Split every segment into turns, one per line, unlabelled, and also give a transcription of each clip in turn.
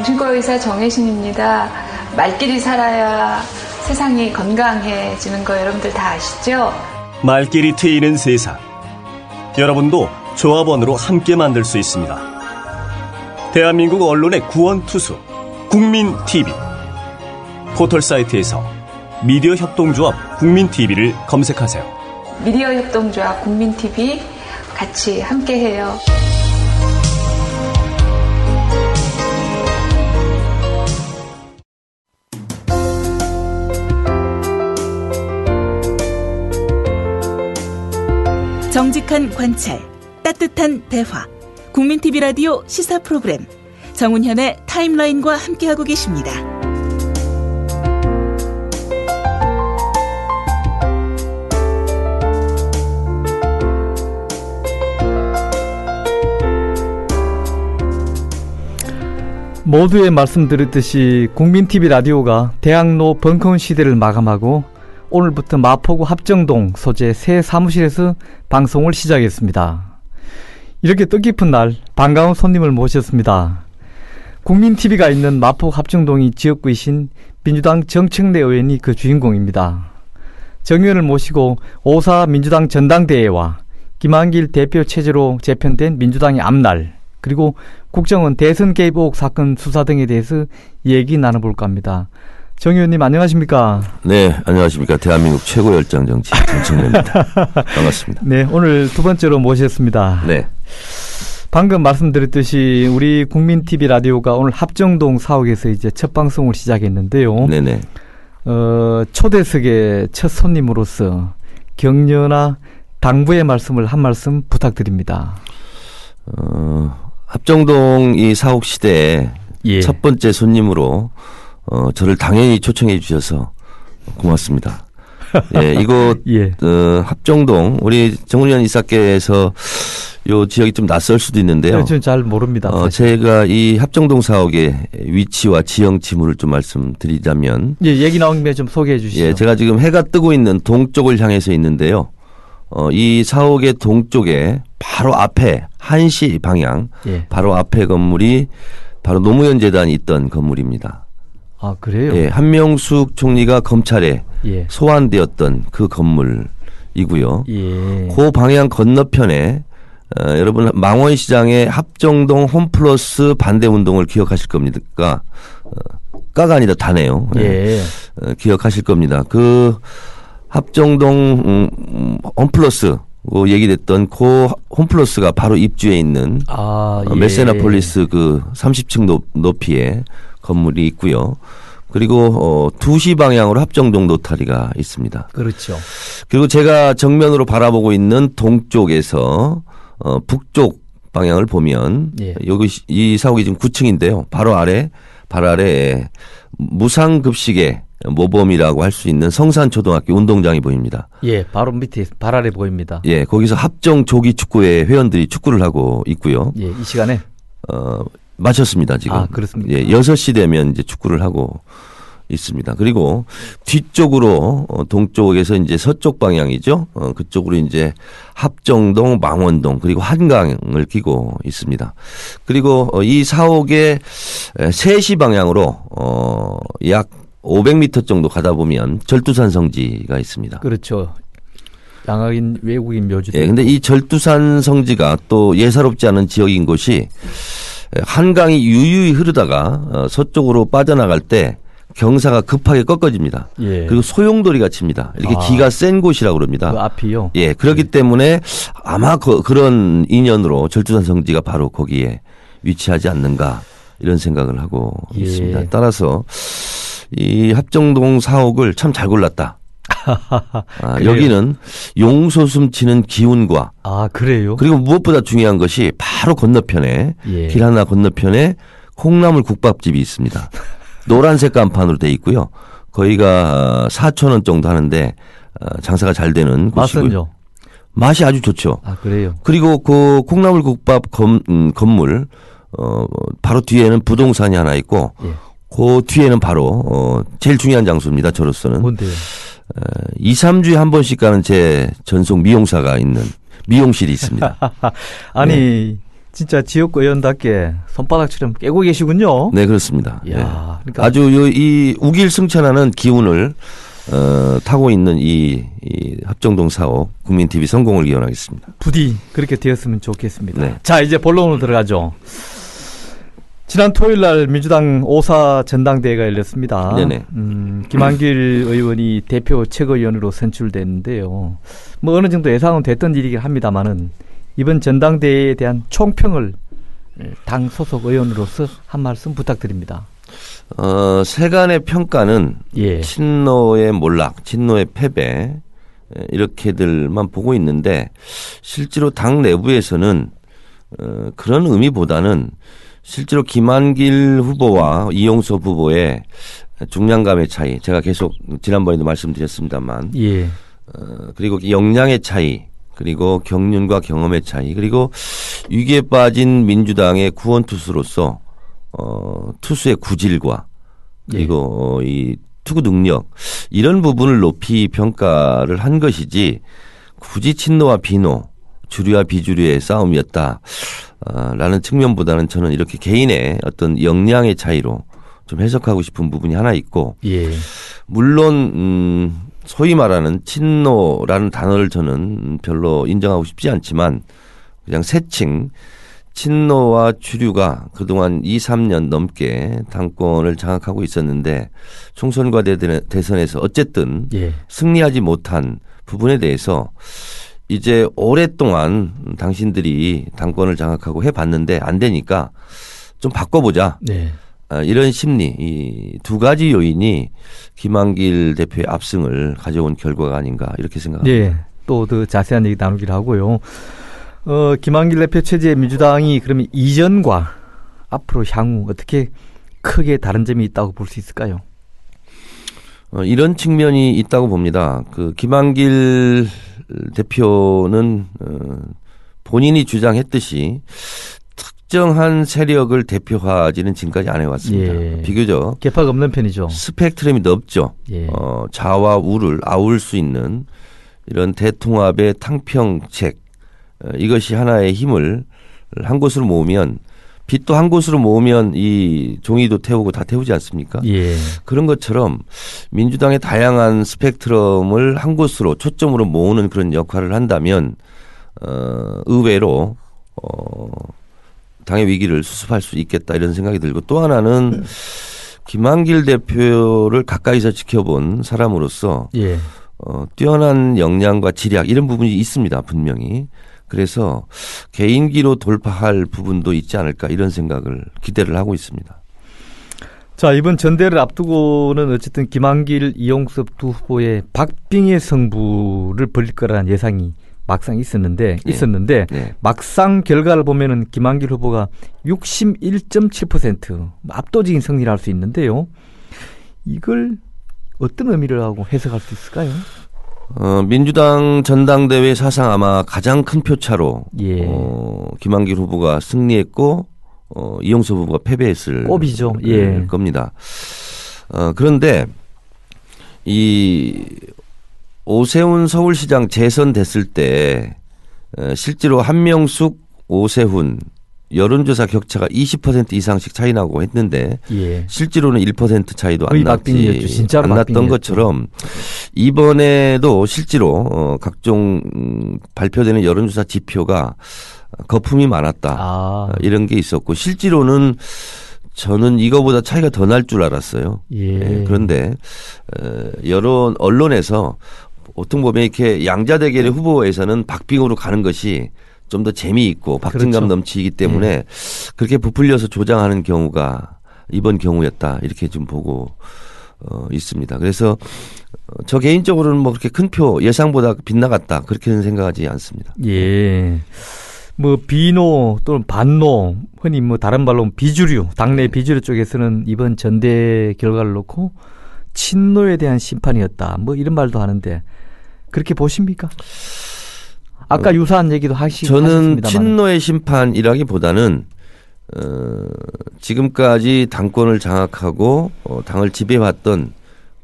정신과 의사 정혜신입니다. 말끼리 살아야 세상이 건강해지는 거 여러분들 다 아시죠?
말끼리 트이는 세상. 여러분도 조합원으로 함께 만들 수 있습니다. 대한민국 언론의 구원투수 국민TV. 포털 사이트에서 미디어 협동조합 국민TV를 검색하세요.
미디어 협동조합 국민TV 같이 함께해요.
정직한 관찰, 따뜻한 대화, 국민TV 라디오 시사 프로그램 정운현의 타임라인과 함께하고 계십니다.
모두의 말씀드렸듯이 국민TV 라디오가 대학로 벙커원 시대를 마감하고 오늘부터 마포구 합정동 소재 새 사무실에서 방송을 시작했습니다. 이렇게 뜻깊은 날 반가운 손님을 모셨습니다. 국민TV가 있는 마포구 합정동이 지역구이신 민주당 정청래 의원이 그 주인공입니다. 정 의원을 모시고 5.4 민주당 전당대회와 김한길 대표 체제로 재편된 민주당의 앞날, 그리고 국정원 대선 개입 의혹 사건 수사 등에 대해서 얘기 나눠볼까 합니다. 정 의원님 안녕하십니까?
네, 안녕하십니까. 대한민국 최고 열정 정치 정청래입니다. 반갑습니다.
네, 오늘 두 번째로 모셨습니다.
네.
방금 말씀드렸듯이 우리 국민TV 라디오가 오늘 합정동 사옥에서 이제 첫 방송을 시작했는데요.
네네.
초대석의 첫 손님으로서 격려나 당부의 말씀을 한 말씀 부탁드립니다.
합정동 이 사옥 시대에 첫 번째 손님으로 저를 당연히 초청해 주셔서 고맙습니다. 예, 이곳 합정동 우리 정운현 이사께서 요 지역이 좀 낯설 수도 있는데요.
네, 저는 잘 모릅니다.
제가 이 합정동 사옥의 위치와 지형 지물을 좀 말씀드리자면,
얘기 나온 김에 좀 소개해 주시죠.
예, 제가 지금 해가 뜨고 있는 동쪽을 향해서 있는데요. 이 사옥의 동쪽에 바로 앞에 1시 방향, 바로 앞에 건물이 바로 노무현 재단이 있던 건물입니다.
아, 그래요?
예, 한명숙 총리가 검찰에 소환되었던 그 건물이고요. 그 방향 건너편에 여러분 망원시장의 합정동 홈플러스 반대운동을 기억하실 겁니다. 까가 아니라 다네요. 기억하실 겁니다. 그 합정동 홈플러스 얘기됐던 그 홈플러스가 바로 입주해 있는 메세나폴리스 그 30층 높이의 건물이 있고요. 그리고 2시 방향으로 합정동 노타리가 있습니다.
그렇죠.
그리고 제가 정면으로 바라보고 있는 동쪽에서 북쪽 방향을 보면 여기 이 사옥이 지금 9층인데요. 바로 아래에 무상급식의 모범이라고 할 수 있는 성산초등학교 운동장이 보입니다.
예, 바로 밑에 발 아래 보입니다.
예, 거기서 합정 조기축구회 회원들이 축구를 하고 있고요.
예, 이 시간에?
마쳤습니다, 지금.
아, 그렇습니까?
예, 6시 되면 이제 축구를 하고 있습니다. 그리고 뒤쪽으로 동쪽에서 이제 서쪽 방향이죠. 그쪽으로 이제 합정동, 망원동 그리고 한강을 끼고 있습니다. 그리고 이 사옥의 3시 방향으로 약 500m 정도 가다 보면 절두산 성지가 있습니다.
그렇죠. 양악인 외국인 묘지.
예, 근데 이 절두산 성지가 또 예사롭지 않은 지역인 곳이 한강이 유유히 흐르다가 서쪽으로 빠져나갈 때 경사가 급하게 꺾어집니다. 그리고 소용돌이가 칩니다. 이렇게 기가 센 곳이라고 그럽니다.
그 앞이요?
예, 그렇기 때문에 아마 그런 인연으로 절두산 성지가 바로 거기에 위치하지 않는가 이런 생각을 하고 있습니다. 따라서 이 합정동 사옥을 참 잘 골랐다. 여기는 용솟음 치는 기운과
그래요?
그리고 무엇보다 중요한 것이 바로 건너편에 길 하나 건너편에 콩나물 국밥집이 있습니다. 노란색 간판으로 돼 있고요. 거기가 4,000원 정도 하는데 장사가 잘 되는 곳이고요.
맛은요?
맛이 아주 좋죠.
그래요?
그리고 그 콩나물 국밥 건물 바로 뒤에는 부동산이 하나 있고 그 뒤에는 바로 제일 중요한 장소입니다. 저로서는.
뭔데요?
2, 3주에 한 번씩 가는 제 전속 미용사가 있는 미용실이 있습니다.
아니 진짜 지역 의원답게 손바닥처럼 깨고 계시군요.
네, 그렇습니다.
이야,
네.
그러니까
아주 이 우길승천하는 기운을 타고 있는 이 합정동 사업 국민TV 성공을 기원하겠습니다.
부디 그렇게 되었으면 좋겠습니다.
네.
자, 이제 본론으로 들어가죠. 지난 토요일 날 민주당 5사 전당대회가 열렸습니다.
네네.
김한길 의원이 대표 최고위원으로 선출됐는데요. 뭐 어느 정도 예상은 됐던 일이긴 합니다만은 이번 전당대회에 대한 총평을 당 소속 의원으로서 한 말씀 부탁드립니다.
세간의 평가는
예.
친노의 몰락, 친노의 패배 이렇게들만 보고 있는데 실제로 당 내부에서는 그런 의미보다는 실제로 김한길 후보와 이용섭 후보의 중량감의 차이, 제가 계속 지난번에도 말씀드렸습니다만,
예.
그리고 역량의 차이, 그리고 경륜과 경험의 차이, 그리고 위기에 빠진 민주당의 구원투수로서 투수의 구질과 그리고 이 투구 능력 이런 부분을 높이 평가를 한 것이지 굳이 친노와 비노, 주류와 비주류의 싸움이었다. 라는 측면보다는 저는 이렇게 개인의 어떤 역량의 차이로 좀 해석하고 싶은 부분이 하나 있고,
예.
물론 소위 말하는 친노라는 단어를 저는 별로 인정하고 싶지 않지만 그냥 세칭 친노와 주류가 그동안 2, 3년 넘게 당권을 장악하고 있었는데 총선과 대선에서 어쨌든
예.
승리하지 못한 부분에 대해서 이제 오랫동안 당신들이 당권을 장악하고 해봤는데 안 되니까 좀 바꿔보자.
네.
이런 심리, 이 두 가지 요인이 김한길 대표의 압승을 가져온 결과가 아닌가 이렇게 생각합니다.
네. 또 더 자세한 얘기 나누기로 하고요. 김한길 대표 체제의 민주당이 그러면 이전과 앞으로 향후 어떻게 크게 다른 점이 있다고 볼 수 있을까요?
이런 측면이 있다고 봅니다. 그 김한길 대표는 본인이 주장했듯이 특정한 세력을 대표하지는 지금까지 안 해왔습니다.
예.
비교적
개파가 없는 편이죠.
스펙트럼이 넓죠.
예.
좌와 우를 아울 수 있는 이런 대통합의 탕평책, 이것이 하나의 힘을 한 곳으로 모으면, 빛도 한 곳으로 모으면 이 종이도 태우고 다 태우지 않습니까?
예.
그런 것처럼 민주당의 다양한 스펙트럼을 한 곳으로 초점으로 모으는 그런 역할을 한다면 의외로 당의 위기를 수습할 수 있겠다 이런 생각이 들고, 또 하나는 김한길 대표를 가까이서 지켜본 사람으로서
예.
뛰어난 역량과 지략 이런 부분이 있습니다, 분명히. 그래서 개인기로 돌파할 부분도 있지 않을까 이런 생각을 기대를 하고 있습니다.
자, 이번 전대를 앞두고는 어쨌든 김한길, 이용섭 두 후보의 박빙의 승부를 벌일 거라는 예상이 막상 있었는데
네.
막상 결과를 보면은 김한길 후보가 61.7% 압도적인 승리를 할 수 있는데요. 이걸 어떤 의미를 하고 해석할 수 있을까요?
민주당 전당대회 사상 아마 가장 큰 표차로
예.
김한길 후보가 승리했고 이용섭 후보가 패배했을
꼽이죠. 예.
겁니다. 그런데 이 오세훈 서울시장 재선됐을 때 실제로 한명숙, 오세훈 여론조사 격차가 20% 이상씩 차이 나고 했는데
예.
실제로는 1% 차이도 안
거의 박빙이었죠. 진짜로
안 났던
박빙이었죠.
것처럼 이번에도 실제로 각종 발표되는 여론조사 지표가 거품이 많았다. 이런 게 있었고, 실제로는 저는 이거보다 차이가 더 날 줄 알았어요.
예.
그런데 언론에서 보통 보면 이렇게 양자 대결의 후보에서는 박빙으로 가는 것이 좀 더 재미있고 박진감
그렇죠.
넘치기 때문에 그렇게 부풀려서 조장하는 경우가 이번 경우였다 이렇게 좀 보고 있습니다. 그래서 저 개인적으로는 뭐 그렇게 큰 표 예상보다 빗나갔다 그렇게는 생각하지 않습니다.
예. 뭐 비노 또는 반노, 흔히 뭐 다른 말로 비주류, 당내 비주류 쪽에서는 이번 전대 결과를 놓고 친노에 대한 심판이었다. 뭐 이런 말도 하는데 그렇게 보십니까? 아까 유사한 얘기도
저는
하셨습니다만.
친노의 심판이라기보다는 지금까지 당권을 장악하고 당을 지배해왔던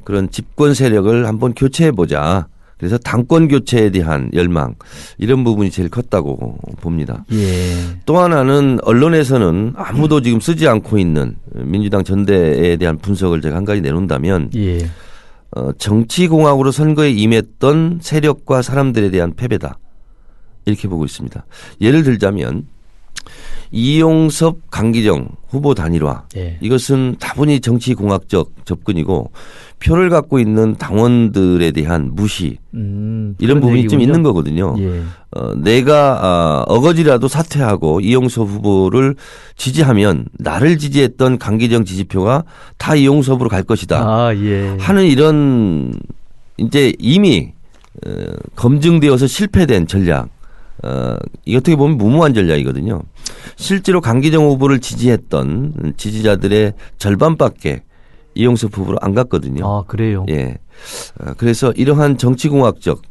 그런 집권 세력을 한번 교체해보자. 그래서 당권 교체에 대한 열망 이런 부분이 제일 컸다고 봅니다.
예.
또 하나는 언론에서는 아무도 지금 쓰지 않고 있는 민주당 전대에 대한 분석을 제가 한 가지 내놓는다면
예.
정치공학으로 선거에 임했던 세력과 사람들에 대한 패배다. 이렇게 보고 있습니다. 예를 들자면 이용섭, 강기정 후보 단일화.
예.
이것은 다분히 정치공학적 접근이고 표를 갖고 있는 당원들에 대한 무시 이런
그런
부분이
얘기군요.
좀 있는 거거든요.
예.
내가 어거지라도 사퇴하고 이용섭 후보를 지지하면 나를 지지했던 강기정 지지표가 다 이용섭으로 갈 것이다
아, 예.
하는 이런 이제 이미 검증되어서 실패된 전략. 이 어떻게 보면 무모한 전략이거든요. 실제로 강기정 후보를 지지했던 지지자들의 절반밖에 이용섭 후보로 안 갔거든요.
아, 그래요?
예. 그래서 이러한 정치공학적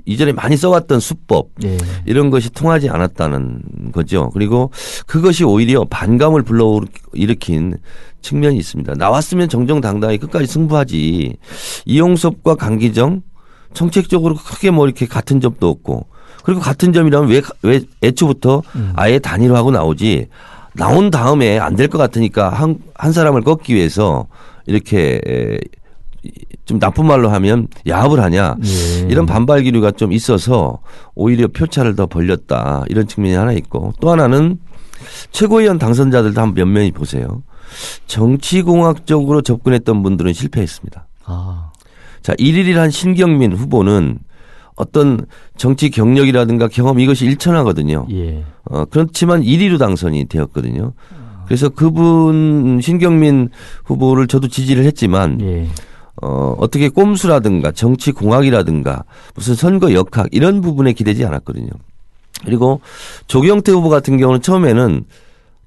이전에 많이 써왔던 수법
예.
이런 것이 통하지 않았다는 거죠. 그리고 그것이 오히려 반감을 불러일으킨 측면이 있습니다. 나왔으면 정정당당히 끝까지 승부하지. 이용섭과 강기정 정책적으로 크게 뭐 이렇게 같은 점도 없고 그리고 같은 점이라면 왜 애초부터 아예 단일화하고 나오지 나온 다음에 안 될 것 같으니까 한 사람을 꺾기 위해서 이렇게 좀 나쁜 말로 하면 야합을 하냐
예.
이런 반발 기류가 좀 있어서 오히려 표차를 더 벌렸다 이런 측면이 하나 있고 또 하나는 최고위원 당선자들도 한번 면면히 보세요. 정치공학적으로 접근했던 분들은 실패했습니다.
아.
자, 1일한 신경민 후보는 어떤 정치 경력이라든가 경험 이것이 일천하거든요.
예.
그렇지만 1위로 당선이 되었거든요. 그래서 그분 신경민 후보를 저도 지지를 했지만
예.
어떻게 꼼수라든가 정치 공학이라든가 무슨 선거 역학 이런 부분에 기대지 않았거든요. 그리고 조경태 후보 같은 경우는 처음에는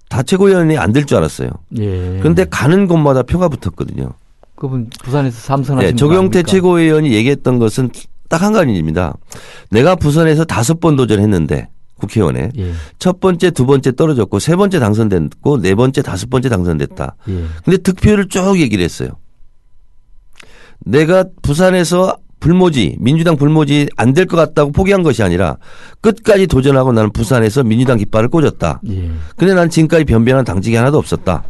다 최고위원이 안 될 줄 알았어요.
예.
그런데 가는 곳마다 표가 붙었거든요.
그분 부산에서 삼선하신
네, 조경태
분 아닙니까?
최고위원이 얘기했던 것은 딱 한 가지입니다. 내가 부산에서 5번 도전했는데 국회의원에
예.
첫 번째, 두 번째 떨어졌고 세 번째 당선됐고 네 번째, 다섯 번째 당선됐다.
예.
근데 득표율을 쭉 얘기를 했어요. 내가 부산에서 민주당 불모지 안 될 것 같다고 포기한 것이 아니라 끝까지 도전하고 나는 부산에서 민주당 깃발을 꽂았다.
예.
근데 난 지금까지 변변한 당직이 하나도 없었다.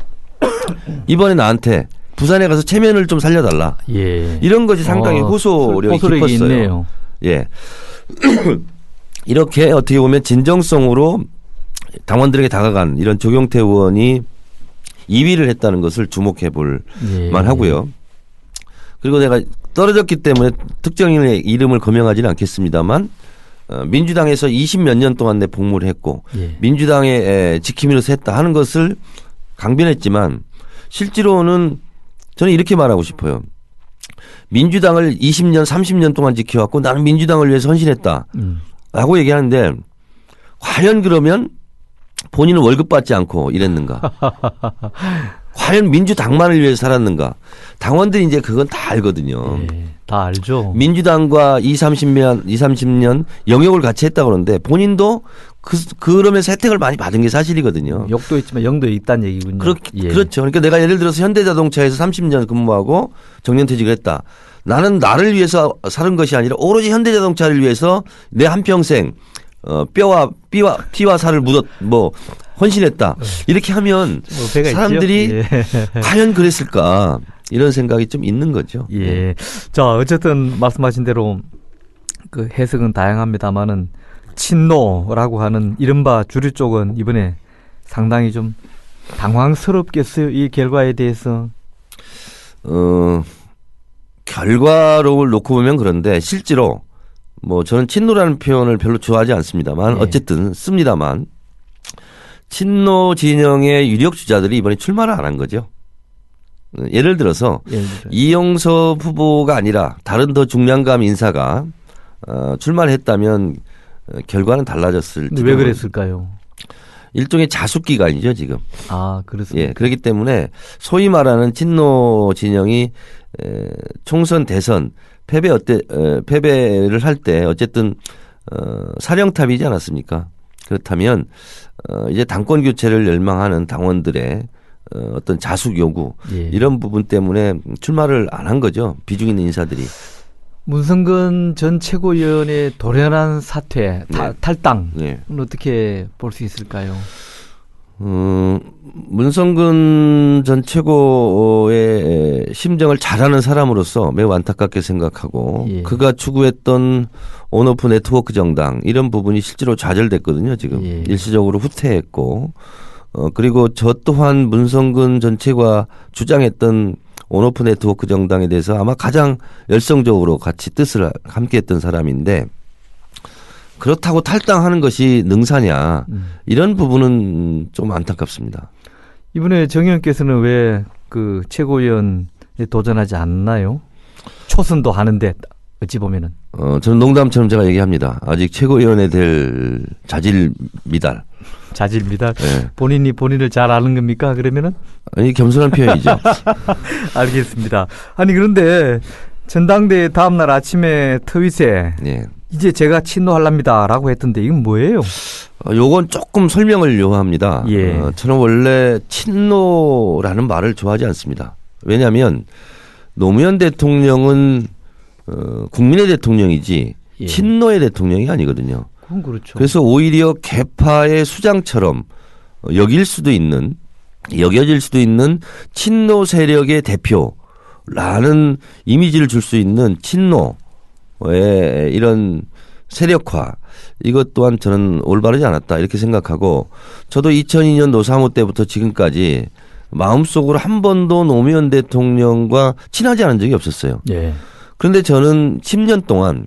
이번에 나한테 부산에 가서 체면을 좀 살려달라.
예.
이런 것이 상당히 호소력이
호소력이
깊었어요.
있네요.
예. 이렇게 어떻게 보면 진정성으로 당원들에게 다가간 이런 조경태 의원이 2위를 했다는 것을 주목해 볼
예.
만하고요. 그리고 내가 떨어졌기 때문에 특정인의 이름을 거명하지는 않겠습니다만 민주당에서 20몇 년 동안 내 복무를 했고
예.
민주당의 지킴이로서 했다 하는 것을 강변했지만 실제로는 저는 이렇게 말하고 싶어요. 민주당을 20년, 30년 동안 지켜왔고 나는 민주당을 위해서 헌신했다. 라고 얘기하는데 과연 그러면 본인은 월급 받지 않고 일했는가? 과연 민주당만을 위해서 살았는가? 당원들이 이제 그건 다 알거든요.
예. 다 알죠.
민주당과 30년 영역을 같이 했다 그러는데 본인도 그러면서 혜택을 많이 받은 게 사실이거든요.
욕도 있지만 영도 있다는 얘기군요.
그렇죠. 그러니까 내가 예를 들어서 현대자동차에서 30년 근무하고 정년퇴직을 했다. 나는 나를 위해서 사는 것이 아니라 오로지 현대자동차를 위해서 내 한평생 뼈와 피와 살을 헌신했다. 이렇게 하면
배가
사람들이
있죠? 예.
과연 그랬을까 이런 생각이 좀 있는 거죠.
예. 자, 어쨌든 말씀하신 대로 그 해석은 다양합니다만은 친노라고 하는 이른바 주류 쪽은 이번에 상당히 좀 당황스럽겠어요. 이 결과에 대해서.
결과를 놓고 보면 그런데 실제로 저는 친노라는 표현을 별로 좋아하지 않습니다만
예.
어쨌든 씁니다만 친노 진영의 유력 주자들이 이번에 출마를 안 한 거죠. 예를 들어서 이용섭 후보가 아니라 다른 더 중량감 인사가 출마를 했다면 결과는 달라졌을
왜 그랬을까요?
일종의 자숙기간이죠 지금.
아, 그렇습니까?
예, 그렇기 때문에 소위 말하는 친노 진영이 총선 대선 패배를 할 때 어쨌든 사령탑이지 않았습니까? 그렇다면 이제 당권 교체를 열망하는 당원들의 어떤 자숙 요구
예.
이런 부분 때문에 출마를 안 한 거죠. 비중 있는 인사들이.
문성근 전 최고위원의 돌연한 사퇴,
네.
탈당은
네.
어떻게 볼 수 있을까요?
문성근 전 최고의 심정을 잘 아는 사람으로서 매우 안타깝게 생각하고
예.
그가 추구했던 온오프 네트워크 정당 이런 부분이 실제로 좌절됐거든요. 지금
예.
일시적으로 후퇴했고 그리고 저 또한 문성근 전 최고가 주장했던 온오프 네트워크 정당에 대해서 아마 가장 열성적으로 같이 뜻을 함께했던 사람인데 그렇다고 탈당하는 것이 능사냐 이런 부분은 좀 안타깝습니다.
이번에 정 의원께서는 왜 그 최고위원에 도전하지 않나요? 초선도 하는데 어찌 보면은.
저는 농담처럼 제가 얘기합니다. 아직 최고위원에 될 자질 미달.
자질입니다.
네.
본인이 본인을 잘 아는 겁니까? 그러면은?
아니 겸손한 표현이죠.
알겠습니다. 아니 그런데 전당대회 다음날 아침에 트윗에
네.
이제 제가 친노하랍니다라고 했던데 이건 뭐예요?
요건 조금 설명을 요합니다.
예.
저는 원래 친노라는 말을 좋아하지 않습니다. 왜냐하면 노무현 대통령은 국민의 대통령이지
예.
친노의 대통령이 아니거든요.
그건 그렇죠.
그래서 오히려 개파의 수장처럼 여겨질 수도 있는 친노 세력의 대표라는 이미지를 줄 수 있는 친노의 이런 세력화 이것 또한 저는 올바르지 않았다 이렇게 생각하고 저도 2002년 노사모 때부터 지금까지 마음속으로 한 번도 노무현 대통령과 친하지 않은 적이 없었어요.
예.
그런데 저는 10년 동안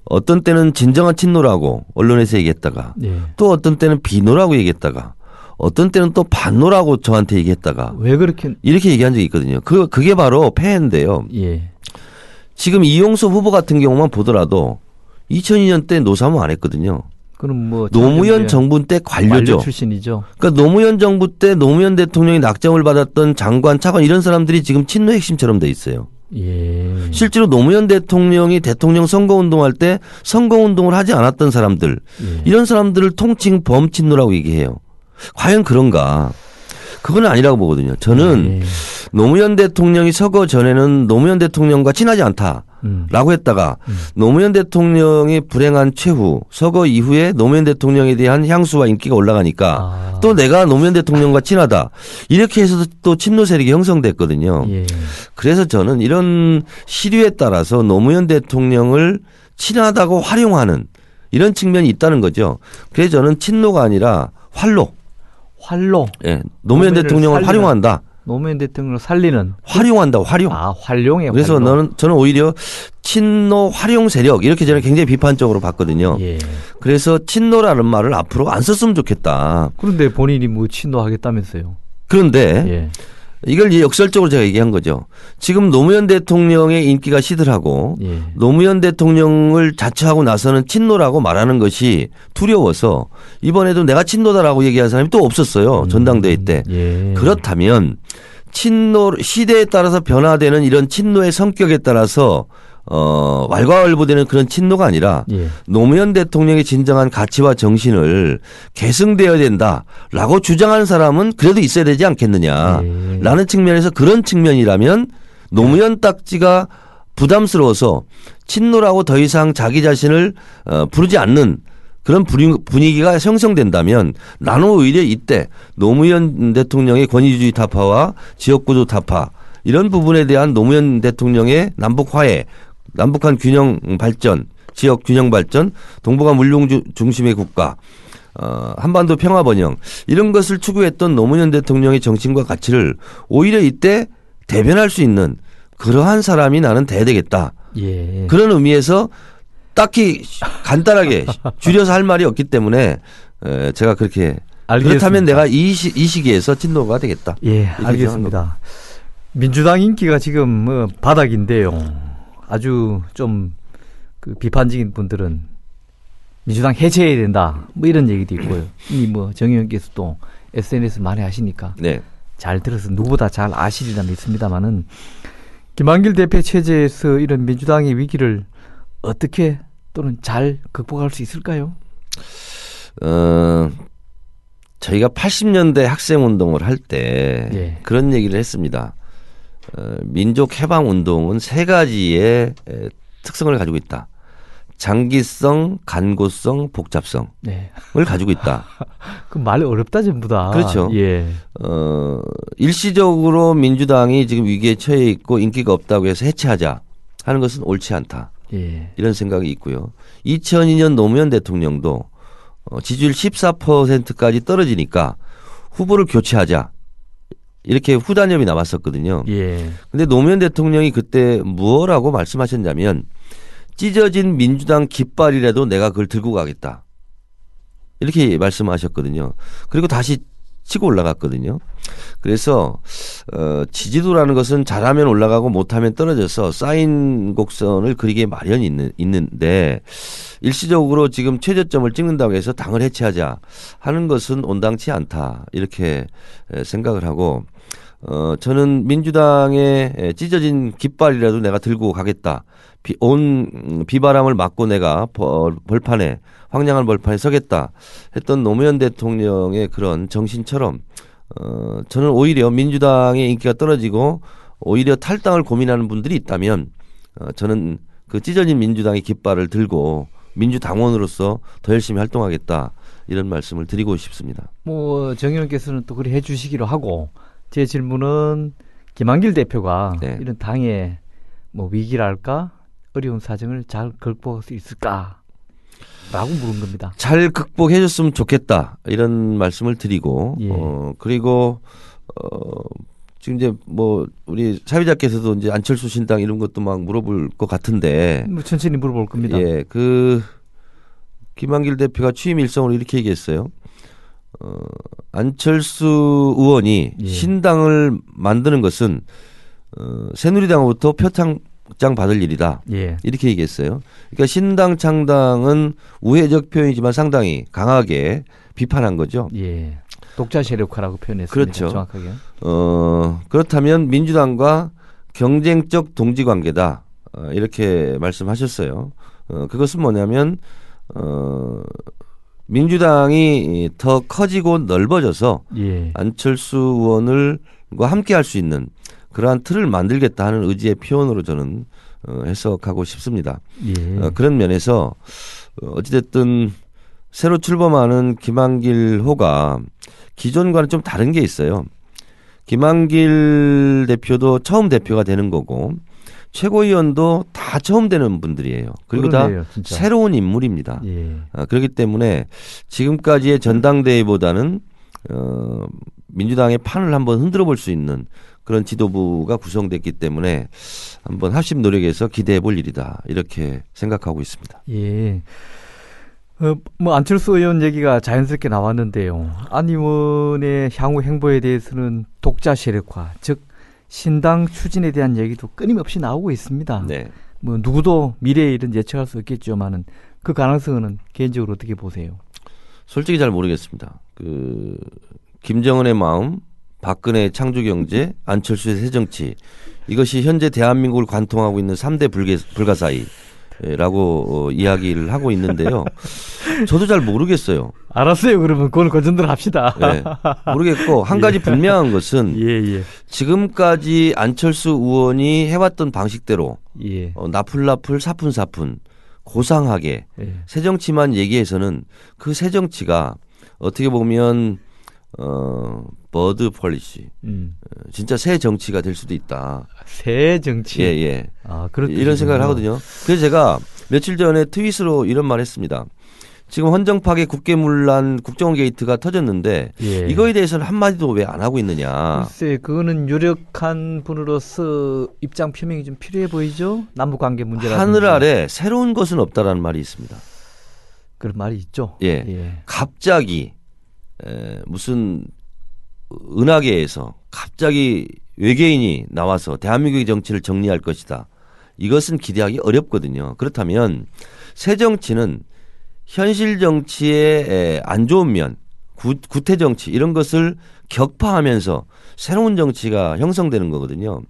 어떤 때는 진정한 친노라고 언론에서 얘기했다가
예.
또 어떤 때는 비노라고 얘기했다가 어떤 때는 또 반노라고 저한테 얘기했다가
왜 그렇게?
이렇게 얘기한 적이 있거든요. 그게 바로 폐해인데요.
예.
지금 이용수 후보 같은 경우만 보더라도 2002년 때 노사모 안 했거든요.
그럼 뭐
노무현 정부 때 관료죠.
관료 출신이죠.
그러니까 노무현 정부 때 노무현 대통령이 낙점을 받았던 장관, 차관 이런 사람들이 지금 친노 핵심처럼 돼 있어요.
예.
실제로 노무현 대통령이 대통령 선거운동할 때 선거운동을 하지 않았던 사람들
예.
이런 사람들을 통칭 범친노라고 얘기해요. 과연 그런가? 그건 아니라고 보거든요. 저는
예.
노무현 대통령이 서거 전에는 노무현 대통령과 친하지 않다라고 했다가 노무현 대통령이 불행한 최후 서거 이후에 노무현 대통령에 대한 향수와 인기가 올라가니까 또 내가 노무현 대통령과 친하다 이렇게 해서 또 친노 세력이 형성됐거든요.
예.
그래서 저는 이런 시류에 따라서 노무현 대통령을 친하다고 활용하는 이런 측면이 있다는 거죠. 그래서 저는 친노가 아니라 활로. 예, 노무현 대통령을
살리는,
활용한다.
노무현 대통령을 살리는.
활용한다. 활용.
활용해.
그래서
활용.
저는 오히려 친노 활용 세력 이렇게 저는 굉장히 비판적으로 봤거든요.
예.
그래서 친노라는 말을 앞으로 안 썼으면 좋겠다.
그런데 본인이 뭐 친노하겠다면서요.
그런데
예.
이걸 이제 역설적으로 제가 얘기한 거죠. 지금 노무현 대통령의 인기가 시들하고
예.
노무현 대통령을 자처하고 나서는 친노라고 말하는 것이 두려워서 이번에도 내가 친노다라고 얘기한 사람이 또 없었어요. 전당대회 때.
예.
그렇다면 친노 시대에 따라서 변화되는 이런 친노의 성격에 따라서 왈가왈부되는 그런 친노가 아니라
예.
노무현 대통령의 진정한 가치와 정신을 계승되어야 된다라고 주장하는 사람은 그래도 있어야 되지 않겠느냐라는 측면에서 그런 측면이라면 노무현 딱지가 부담스러워서 친노라고 더 이상 자기 자신을 부르지 않는 그런 분위기가 형성된다면 나는 오히려 이때 노무현 대통령의 권위주의 타파와 지역구조 타파 이런 부분에 대한 노무현 대통령의 남북 화해 남북한 균형 발전, 지역 균형 발전, 동북아 물류 중심의 국가, 한반도 평화 번영 이런 것을 추구했던 노무현 대통령의 정신과 가치를 오히려 이때 대변할 수 있는 그러한 사람이 나는 돼야 되겠다.
예.
그런 의미에서 딱히 간단하게 줄여서 할 말이 없기 때문에 제가 그렇게
알겠습니다.
그렇다면 내가 이 시기에서 친노가 되겠다.
예, 알겠습니다. 민주당 인기가 지금 뭐 바닥인데요. 아주 좀 그 비판적인 분들은 민주당 해체해야 된다. 뭐 이런 얘기도 있고요. 이미 뭐 정 의원께서도 SNS 많이 하시니까
네.
잘 들어서 누구보다 잘 아시리라 믿습니다만은 김한길 대표 체제에서 이런 민주당의 위기를 어떻게 또는 잘 극복할 수 있을까요?
저희가 80년대 학생운동을 할 때
예.
그런 얘기를 했습니다. 민족 해방 운동은 세 가지의 특성을 가지고 있다. 장기성, 간고성, 복잡성을
네.
가지고 있다.
그 말이 어렵다 전부 다.
그렇죠.
예.
일시적으로 민주당이 지금 위기에 처해 있고 인기가 없다고 해서 해체하자 하는 것은 옳지 않다.
예.
이런 생각이 있고요. 2002년 노무현 대통령도 지지율 14%까지 떨어지니까 후보를 교체하자. 이렇게 후단협이 나왔었거든요.
예.
근데 노무현 대통령이 그때 무엇라고 말씀하셨냐면 찢어진 민주당 깃발이라도 내가 그걸 들고 가겠다. 이렇게 말씀하셨거든요. 그리고 다시 치고 올라갔거든요. 그래서 지지도라는 것은 잘하면 올라가고 못하면 떨어져서 쌓인 곡선을 그리기에 마련이 있는데 일시적으로 지금 최저점을 찍는다고 해서 당을 해체하자 하는 것은 온당치 않다. 이렇게 생각을 하고 저는 민주당의 찢어진 깃발이라도 내가 들고 가겠다. 온 비바람을 막고 내가 벌판에 황량한 벌판에 서겠다 했던 노무현 대통령의 그런 정신처럼 저는 오히려 민주당의 인기가 떨어지고 오히려 탈당을 고민하는 분들이 있다면 저는 그 찢어진 민주당의 깃발을 들고 민주당원으로서 더 열심히 활동하겠다 이런 말씀을 드리고 싶습니다.
뭐 정의원께서는 또 그래 해주시기로 하고 제 질문은 김한길 대표가
네.
이런 당의 뭐 위기랄까 어려운 사정을 잘 극복할 수 있을까라고 물은 겁니다.
잘 극복해 줬으면 좋겠다 이런 말씀을 드리고
예.
그리고 지금 이제 뭐 우리 사회자께서도 이제 안철수 신당 이런 것도 막 물어볼 것 같은데
뭐 천천히 물어볼 겁니다.
예, 그 김한길 대표가 취임 일성으로 이렇게 얘기했어요. 안철수 의원이
예.
신당을 만드는 것은 새누리당으로부터 표창장 받을 일이다.
예.
이렇게 얘기했어요. 그러니까 신당 창당은 우회적 표현이지만 상당히 강하게 비판한 거죠.
예. 독자 세력화라고 표현했습니다.
그렇죠.
정확하게.
그렇다면 민주당과 경쟁적 동지 관계다. 이렇게 말씀하셨어요. 그것은 뭐냐면 민주당이 더 커지고 넓어져서
예.
안철수 의원과 함께 할 수 있는 그러한 틀을 만들겠다 하는 의지의 표현으로 저는 해석하고 싶습니다.
예.
그런 면에서 어찌됐든 새로 출범하는 김한길 호가 기존과는 좀 다른 게 있어요. 김한길 대표도 처음 대표가 되는 거고 최고위원도 다 처음 되는 분들이에요. 그리고
그러네요,
다
진짜.
새로운 인물입니다.
예.
그렇기 때문에 지금까지의 전당대회보다는 민주당의 판을 한번 흔들어 볼 수 있는 그런 지도부가 구성됐기 때문에 한번 합심 노력해서 기대해 볼 일이다. 이렇게 생각하고 있습니다.
예. 뭐 안철수 의원 얘기가 자연스럽게 나왔는데요. 안 의원의 향후 행보에 대해서는 독자 세력화, 즉 신당 추진에 대한 얘기도 끊임없이 나오고 있습니다.
네.
뭐 누구도 미래의 일은 예측할 수 없겠지만은 그 가능성은 개인적으로 어떻게 보세요?
솔직히 잘 모르겠습니다. 김정은의 마음, 박근혜의 창조경제, 안철수의 새정치 이것이 현재 대한민국을 관통하고 있는 3대 불가사의라고 이야기를 하고 있는데요. 저도 잘 모르겠어요.
알았어요. 그러면 그걸 거전들 합시다.
네, 모르겠고 한 가지 분명한 것은
예.
지금까지 안철수 의원이 해왔던 방식대로
예.
나풀나풀 사푼사푼 고상하게
예.
새정치만 얘기해서는 그 새정치가 어떻게 보면 버드 폴리시 진짜 새 정치가 될 수도 있다.
새 정치.
예.
아, 그런
이런 생각을 하거든요. 그래서 제가 며칠 전에 트윗으로 이런 말 했습니다. 지금 헌정파계 국계문란 국정원 게이트가 터졌는데
예.
이거에 대해서는 한마디도 왜 안 하고 있느냐.
글쎄, 그거는 유력한 분으로서 입장 표명이 좀 필요해 보이죠? 남북관계 문제라든지.
하늘 아래 새로운 것은 없다라는 말이 있습니다.
그런 말이 있죠.
예. 갑자기 무슨 은하계에서 갑자기 외계인이 나와서 대한민국의 정치를 정리할 것이다. 이것은 기대하기 어렵거든요. 그렇다면 새 정치는 현실 정치의 안 좋은 면, 구태 정치 이런 것을 격파하면서 새로운 정치가 형성되는 거거든요.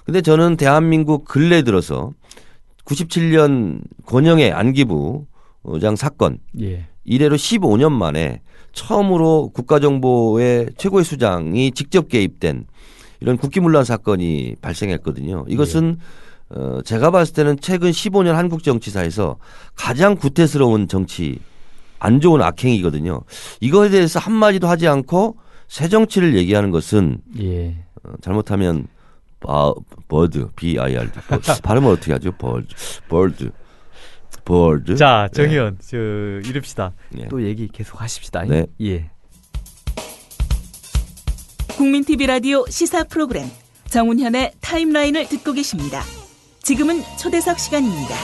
근데 저는 대한민국 근래 들어서 97년 권영의 안기부장 사건
예.
이래로 15년 만에 처음으로 국가정보의 최고의 수장이 직접 개입된 이런 국기문란 사건이 발생했거든요. 이것은 제가 봤을 때는 최근 15년 한국 정치사에서 가장 구태스러운 정치, 안 좋은 악행이거든요. 이거에 대해서 한마디도 하지 않고 새 정치를 얘기하는 것은
예.
잘못하면 버드, BIRD. 발음을 어떻게 하죠? 버드.
자, 정의원, 이럽시다.
네.
또 얘기 계속 하십시다.
네.
국민 TV 라디오 시사 프로그램 정운현의 타임라인을 듣고 계십니다. 지금은 초대석 시간입니다.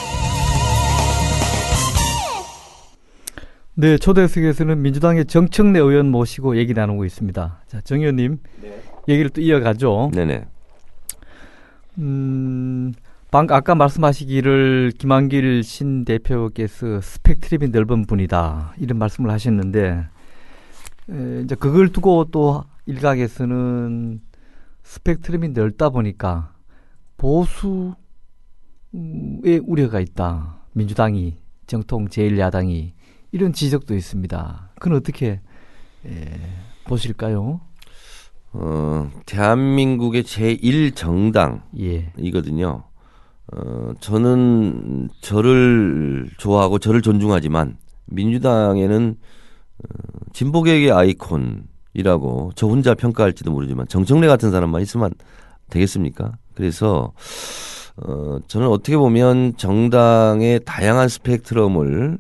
네, 초대석에서는 민주당의 정청래 의원 모시고 얘기 나누고 있습니다. 자, 정 의원님, 얘기를 또 이어가죠.
네네.
아까 말씀하시기를 김한길 신 대표께서 스펙트럼이 넓은 분이다 이런 말씀을 하셨는데, 이제 그걸 두고 또 일각에서는 스펙트럼이 넓다 보니까 보수의 우려가 있다. 민주당이 정통 제1야당이 이런 지적도 있습니다. 그건 어떻게 보실까요?
대한민국의 제1정당이거든요. 저는 저를 좋아하고 저를 존중하지만 민주당에는 진보개혁의 아이콘이라고 저 혼자 평가할지도 모르지만 정청래 같은 사람만 있으면 되겠습니까? 그래서 저는 어떻게 보면 정당의 다양한 스펙트럼을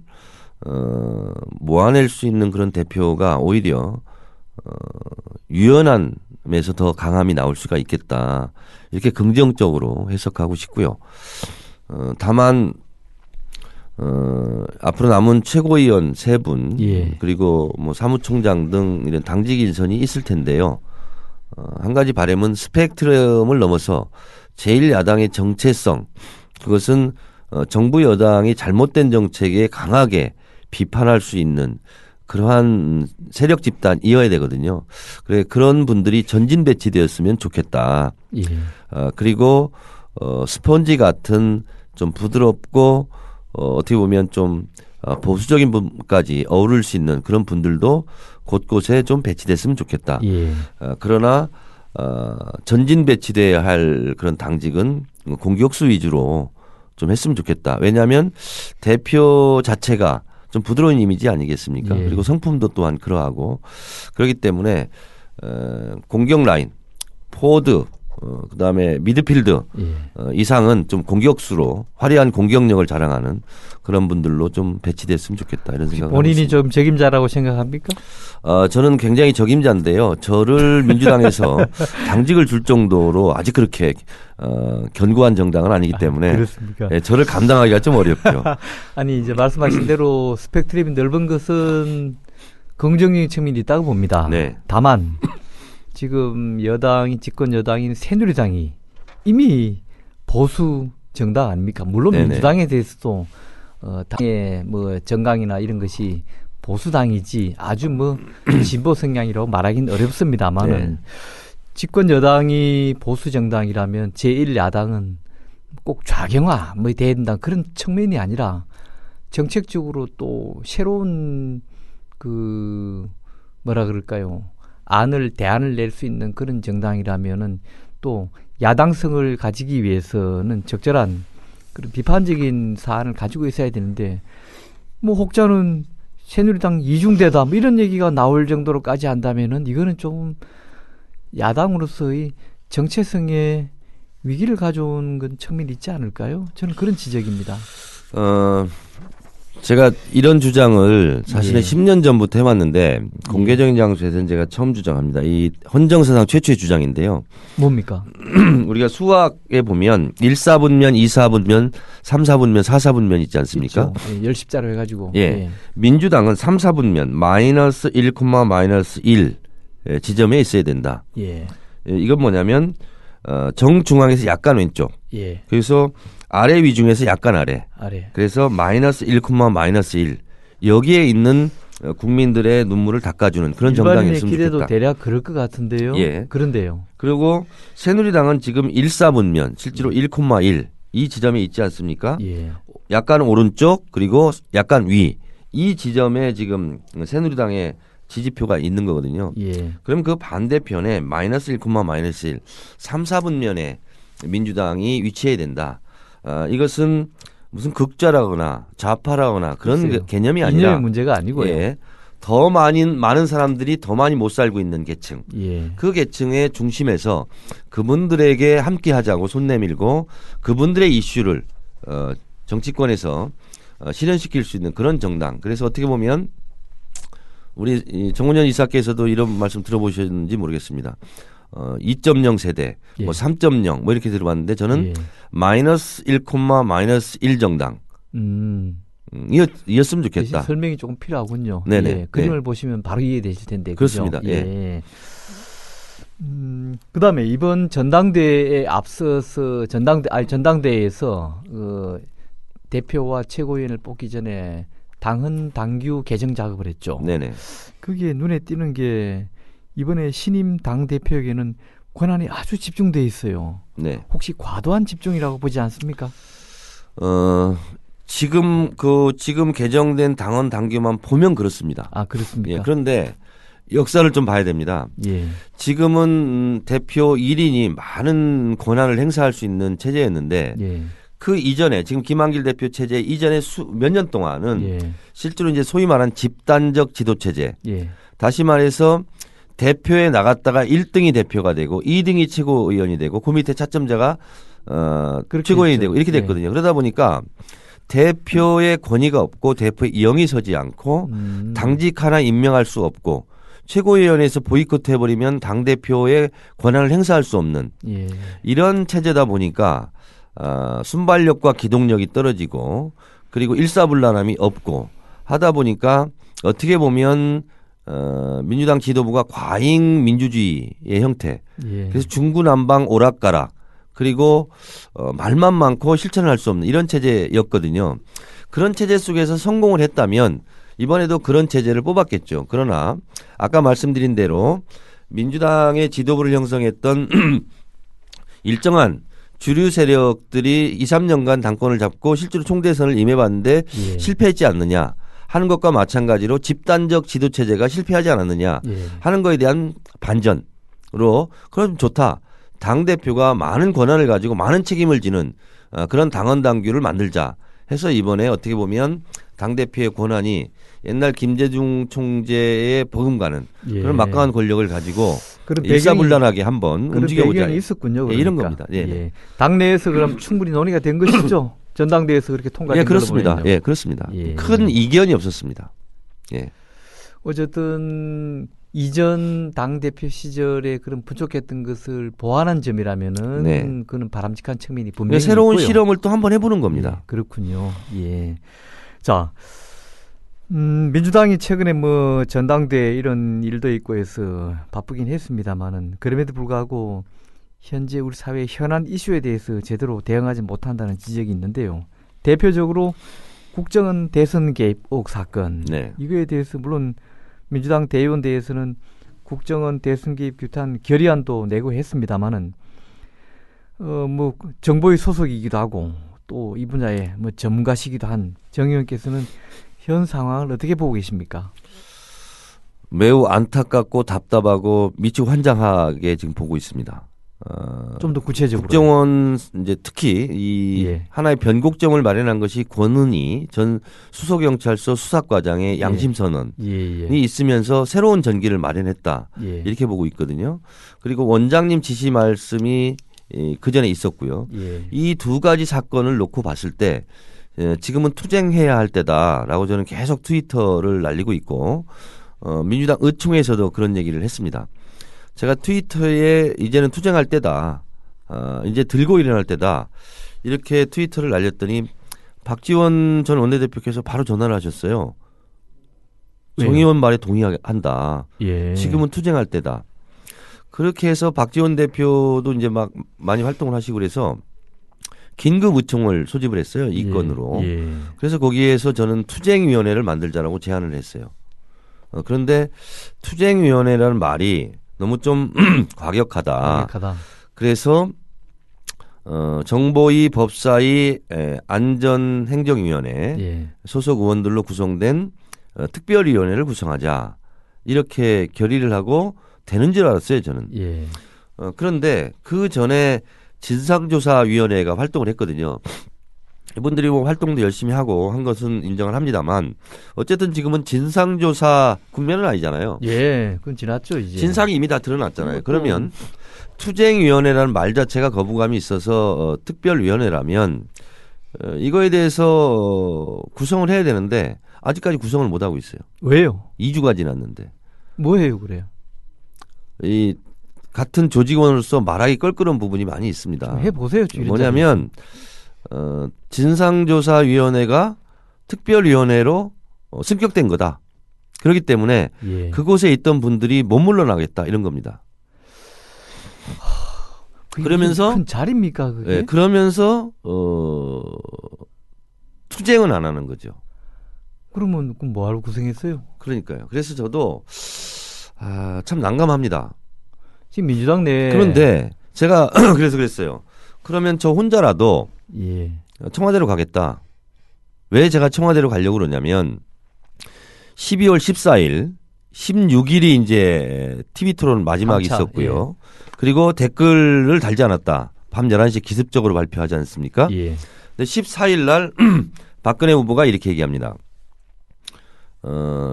모아낼 수 있는 그런 대표가 오히려 유연함에서 더 강함이 나올 수가 있겠다. 이렇게 긍정적으로 해석하고 싶고요. 다만 앞으로 남은 최고위원 3분
예.
그리고 뭐 사무총장 등 이런 당직 인선이 있을 텐데요. 한 가지 바람은 스펙트럼을 넘어서 제1야당의 정체성, 그것은 정부 여당이 잘못된 정책에 강하게 비판할 수 있는 그러한 세력 집단이어야 되거든요. 그래, 그런 분들이 전진 배치되었으면 좋겠다.
예.
그리고 스펀지 같은 좀 부드럽고 어떻게 보면 좀 보수적인 분까지 어우를 수 있는 그런 분들도 곳곳에 좀 배치됐으면 좋겠다.
예.
그러나 전진 배치돼야 할 그런 당직은 공격수 위주로 좀 했으면 좋겠다. 왜냐하면 대표 자체가 좀 부드러운 이미지 아니겠습니까?
예.
그리고 성품도 또한 그러하고 그렇기 때문에 공격 라인, 포워드, 그다음에 미드필드
예.
이상은 좀 공격수로 화려한 공격력을 자랑하는 그런 분들로 좀 배치됐으면 좋겠다 이런 생각을
본인이
하고
좀 책임자라고 생각합니까?
저는 굉장히 적임자인데요. 저를 민주당에서 당직을 줄 정도로 아직 그렇게 견고한 정당은 아니기 때문에
그렇습니까?
네, 저를 감당하기가 좀 어렵죠.
아니 이제 말씀하신 대로 스펙트럼이 넓은 것은 긍정적인 측면이 있다고 봅니다.
네.
다만 지금 여당이 집권 여당인 새누리당이 이미 보수 정당 아닙니까? 물론
네네.
민주당에 대해서도 당의 뭐 정강이나 이런 것이 보수당이지 아주 뭐 진보 성향이라고 말하기는 어렵습니다만은
네.
집권 여당이 보수 정당이라면 제1야당은 꼭 좌경화 뭐 돼야 된다 그런 측면이 아니라 정책적으로 또 새로운 그 뭐라 그럴까요? 대안을 낼 수 있는 그런 정당이라면은 또 야당성을 가지기 위해서는 적절한 그런 비판적인 사안을 가지고 있어야 되는데 뭐 혹자는 새누리당 이중대다 뭐 이런 얘기가 나올 정도로까지 한다면은 이거는 좀 야당으로서의 정체성에 위기를 가져온 건 측면이 있지 않을까요? 저는 그런 지적입니다.
제가 이런 주장을 사실은
예.
10년 전부터 해왔는데 공개적인 장소에서는 제가 처음 주장합니다. 이 헌정사상 최초의 주장인데요.
뭡니까?
우리가 수학에 보면 1사분면, 2사분면, 3사분면, 4사분면 있지 않습니까?
있죠. 예, 열십자로 해가지고.
예. 민주당은 3사분면 마이너스 1, 마이너스 1 지점에 있어야 된다.
예.
이건 뭐냐면 정중앙에서 약간 왼쪽.
예.
그래서 아래 위중에서 약간 아래. 그래서 마이너스 1, 마이너스 1. 여기에 있는 국민들의 눈물을 닦아주는 그런 정당이었으면 좋겠다.
일반인의 기대도 대략 그럴 것 같은데요.
예.
그런데요.
그리고 새누리당은 지금 1사분면 실제로 1,1 이 지점에 있지 않습니까?
예.
약간 오른쪽 그리고 약간 위. 이 지점에 지금 새누리당의 지지표가 있는 거거든요.
예.
그럼 그 반대편에 마이너스 1, 마이너스 1 3, 4분면에 민주당이 위치해야 된다. 이것은 무슨 극좌라거나 좌파라거나 그런
글쎄요.
개념이 아니라
이념의 문제가 아니고요.
예, 더 많은 사람들이 더 많이 못 살고 있는 계층.
예.
그 계층의 중심에서 그분들에게 함께 하자고 손 내밀고 그분들의 이슈를 정치권에서 실현시킬 수 있는 그런 정당. 그래서 어떻게 보면 우리 정운현 이사께서도 이런 말씀 들어보셨는지 모르겠습니다. 2.0 세대,
예.
뭐 3.0 뭐 이렇게 들어봤는데 저는
예.
마이너스 1, 마이너스 1 정당. 이었으면
대신
좋겠다.
설명이 조금 필요하군요.
네네.
예, 그림을
네.
보시면 바로 이해되실 텐데.
그렇습니다.
그죠?
예.
그다음에 이번 전당대회에 앞서서 전당대회에서 대표와 최고위원을 뽑기 전에 당헌 당규 개정 작업을 했죠.
네네.
그게 눈에 띄는 게 이번에 신임 당 대표에게는 권한이 아주 집중돼 있어요.
네.
혹시 과도한 집중이라고 보지 않습니까?
지금 개정된 당헌 당규만 보면 그렇습니다.
아, 그렇습니까?
예, 그런데 역사를 좀 봐야 됩니다.
예.
지금은 대표 1인이 많은 권한을 행사할 수 있는 체제였는데
예.
그 이전에 지금 김한길 대표 체제 이전에 몇 년 동안은
예.
실제로 이제 소위 말한 집단적 지도 체제.
예.
다시 말해서 대표에 나갔다가 1등이 대표가 되고 2등이 최고위원이 되고 그 밑에 차점자가 최고위원이
했죠.
되고 이렇게 됐거든요. 그러다 보니까 대표의 권위가 없고 대표의 영이 서지 않고 당직 하나 임명할 수 없고 최고위원회에서 보이콧 해버리면 당대표의 권한을 행사할 수 없는
예.
이런 체제다 보니까 순발력과 기동력이 떨어지고 그리고 일사불란함이 없고 하다 보니까 어떻게 보면 민주당 지도부가 과잉 민주주의의 형태.
예.
그래서 중구난방 오락가락 그리고 말만 많고 실천을 할 수 없는 이런 체제였거든요. 그런 체제 속에서 성공을 했다면 이번에도 그런 체제를 뽑았겠죠. 그러나 아까 말씀드린 대로 민주당의 지도부를 형성했던 일정한 주류 세력들이 2, 3년간 당권을 잡고 실제로 총대선을 임해봤는데
예.
실패했지 않느냐 하는 것과 마찬가지로 집단적 지도체제가 실패하지 않았느냐
예.
하는 것에 대한 반전으로 그럼 좋다. 당대표가 많은 권한을 가지고 많은 책임을 지는 그런 당헌당규를 만들자 해서 이번에 어떻게 보면 당대표의 권한이 옛날 김대중 총재의 버금가는
예.
그런 막강한 권력을 가지고
그런
일사불란하게 한번
그런
움직여보자.
배경이 있었군요.
예, 이런
그러니까.
겁니다. 예.
예. 당내에서 그럼 충분히 논의가 된 것이죠. 전당대회에서 그렇게 통과된
예,
걸로
그렇습니다.
보이네요.
예, 그렇습니다.
예.
큰 이견이 없었습니다. 예.
어쨌든 이전 당 대표 시절에 그런 부족했던 것을 보완한 점이라면은
네.
그는 바람직한 측면이 분명히
새로운
있고요.
실험을 또 한번 해보는 겁니다.
예, 그렇군요. 예. 자, 민주당이 최근에 뭐 전당대회 이런 일도 있고 해서 바쁘긴 했습니다만은 그럼에도 불구하고 현재 우리 사회의 현안 이슈에 대해서 제대로 대응하지 못한다는 지적이 있는데요. 대표적으로 국정원 대선 개입 의혹 사건.
네.
이거에 대해서 물론 민주당 대의원대에서는 국정원 대선 개입 규탄 결의안도 내고 했습니다만은 뭐 정보의 소속이기도 하고 또 이 분야의 뭐 전문가시기도 한 정 의원께서는 현 상황을 어떻게 보고 계십니까?
매우 안타깝고 답답하고 미치고 환장하게 지금 보고 있습니다.
좀 더 구체적으로.
국정원 이제 특히 이
예.
하나의 변곡점을 마련한 것이 권은희 전 수서경찰서 수사과장의 양심 선언이
예.
있으면서 새로운 전기를 마련했다.
예.
이렇게 보고 있거든요. 그리고 원장님 지시 말씀이 그 전에 있었고요.
예.
이 두 가지 사건을 놓고 봤을 때 지금은 투쟁해야 할 때다라고 저는 계속 트위터를 날리고 있고 민주당 의총에서도 그런 얘기를 했습니다. 제가 트위터에 이제는 투쟁할 때다. 이제 들고 일어날 때다. 이렇게 트위터를 날렸더니 박지원 전 원내대표께서 바로 전화를 하셨어요. 정 의원 말에 동의한다.
예.
지금은 투쟁할 때다. 그렇게 해서 박지원 대표도 이제 막 많이 활동을 하시고 그래서 긴급 의총을 소집을 했어요. 이 건으로.
예.
그래서 거기에서 저는 투쟁위원회를 만들자라고 제안을 했어요. 그런데 투쟁위원회라는 말이 너무 좀 과격하다.
강력하다.
그래서 정보위 법사위 안전행정위원회
예.
소속 의원들로 구성된 특별위원회를 구성하자. 이렇게 결의를 하고 되는 줄 알았어요, 저는.
예.
그런데 그 전에 진상조사위원회가 활동을 했거든요. 이분들이 뭐 활동도 열심히 하고 한 것은 인정을 합니다만 어쨌든 지금은 진상조사 국면은 아니잖아요.
예, 그건 지났죠 이제.
진상이 이미 다 드러났잖아요. 그러면 투쟁위원회라는 말 자체가 거부감이 있어서 특별위원회라면 이거에 대해서 구성을 해야 되는데 아직까지 구성을 못 하고 있어요.
왜요?
2주가 지났는데.
뭐해요 그래요?
이 같은 조직원으로서 말하기 껄끄러운 부분이 많이 있습니다.
해보세요.
뭐냐면 진상조사위원회가 특별위원회로 승격된 거다. 그렇기 때문에
예.
그곳에 있던 분들이 못 물러나겠다 이런 겁니다. 그러면서
큰 자리입니까 그게?
네, 그러면서 투쟁은 안 하는 거죠.
그러면 뭐하러 고생했어요?
그러니까요. 그래서 저도 참 난감합니다.
지금 민주당 내
그런데 제가 그래서 그랬어요. 그러면 저 혼자라도
예.
청와대로 가겠다. 왜 제가 청와대로 가려고 그러냐면 12월 14일, 16일이 이제 TV 토론 마지막이
3차,
있었고요. 그리고 댓글을 달지 않았다. 밤 11시 기습적으로 발표하지 않습니까?
예.
근데 14일 날 박근혜 후보가 이렇게 얘기합니다.